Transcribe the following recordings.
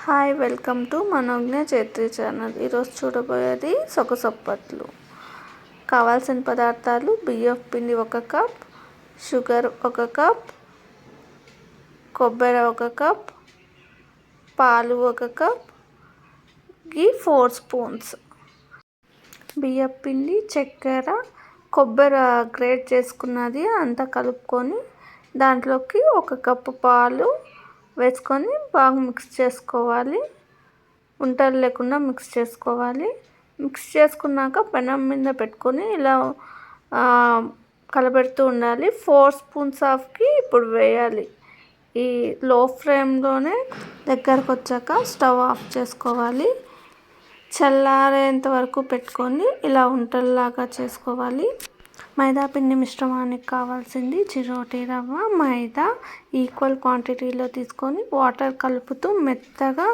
Hi, welcome to Manogna Chaitri channel. ఈరోజు చూడబోయేది సొగసొప్పట్లు. కావాల్సిన పదార్థాలు: బియ్యం పిండి 1 కప్, షుగర్ 1 కప్, కొబ్బరి 1 కప్, పాలు 1 కప్, గీ 4 స్పూన్స్. బియ్యం పిండి, చక్కెర, కొబ్బరి గ్రేట్ చేసుకున్నది అంతా కలుపుకొని దాంట్లోకి 1 కప్పు పాలు వేసుకొని బాగా మిక్స్ చేసుకోవాలి. ఉంటలు లేకుండా మిక్స్ చేసుకోవాలి. మిక్స్ చేసుకున్నాక పెనం మీద పెట్టుకొని ఇలా కలబెడుతూ ఉండాలి. 4 స్పూన్స్ ఆఫ్కి ఇప్పుడు వేయాలి. ఈ లో ఫ్లేమ్లోనే దగ్గరకు వచ్చాక స్టవ్ ఆఫ్ చేసుకోవాలి. చల్లారేంత వరకు పెట్టుకొని ఇలా ఉంటల్లాగా చేసుకోవాలి. మైదా పిండి మిశ్రమానికి కావాల్సింది చిరోటి రవ్వ, మైదా ఈక్వల్ క్వాంటిటీలో తీసుకొని వాటర్ కలుపుతూ మెత్తగా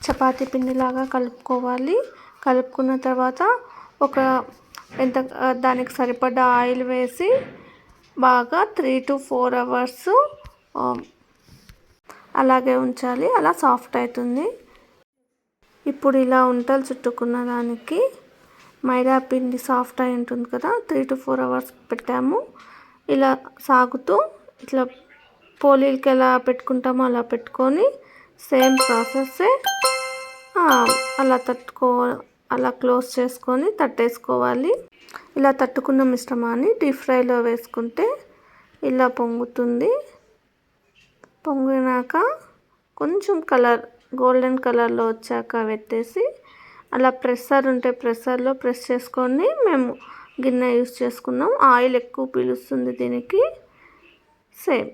చపాతీ పిండిలాగా కలుపుకోవాలి. కలుపుకున్న తర్వాత దానికి సరిపడా ఆయిల్ వేసి బాగా 3 to 4 hours అలాగే ఉంచాలి. అలా సాఫ్ట్ అవుతుంది. ఇప్పుడు ఇలా ఉంటలు చుట్టుకున్న దానికి మైదా పిండి సాఫ్ట్ అయి ఉంటుంది కదా, 3 to 4 hours పెట్టాము. ఇలా సాగుతూ ఇట్లా పోలీలకి ఎలా పెట్టుకుంటామో అలా పెట్టుకొని సేమ్ ప్రాసెస్సే అలా క్లోజ్ చేసుకొని తట్టేసుకోవాలి. ఇలా తట్టుకున్న మిశ్రమాన్ని డీప్ ఫ్రైలో వేసుకుంటే ఇలా పొంగుతుంది. పొంగినాక కొంచెం గోల్డెన్ కలర్లో వచ్చాక పెట్టేసి అలా ప్రెస్సర్ ఉంటే ప్రెస్సర్లో ప్రెస్ చేసుకొని మేము గిన్నె యూస్ చేసుకున్నాం. ఆయిల్ ఎక్కువ పీలుస్తుంది దీనికి. సేమ్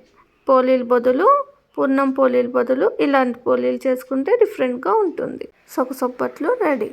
పూర్ణం పోలీలు బదులు ఇలాంటి పోలీలు చేసుకుంటే డిఫరెంట్గా ఉంటుంది. సొగసొప్పట్లు రెడీ.